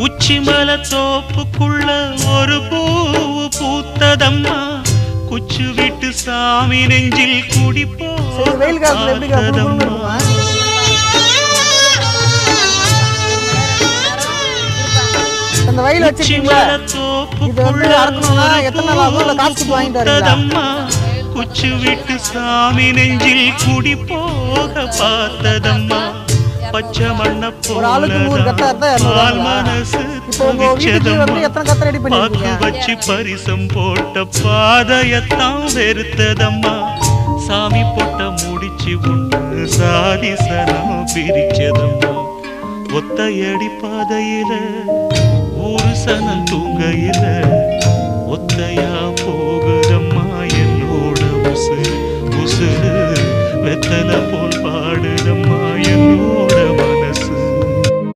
உச்சிமல தோப்புக்குள்ள ஒரு பூவு பூத்ததம்மா குச்சு விட்டு சாமி நெஞ்சில் குடி போதம்மா உச்சிமல தோப்புக்குள்ள குச்சு விட்டு சாமி நெஞ்சில் குடி போக பார்த்ததம்மா பச்சை மண்ண போல் மனசு பாக்கு வச்சு பரிசம் போட்ட பாதையத்தான் வெறுத்ததம்மா சாமி போட்ட முடிச்சு உண்டு சாதி சனம் பிரிச்சதம்மா ஒத்தையடி பாதையில ஒரு சனம் தூங்கையில ஒத்தையா போகுதம்மா என்னோட உசுறு உசுறு வெத்தல போ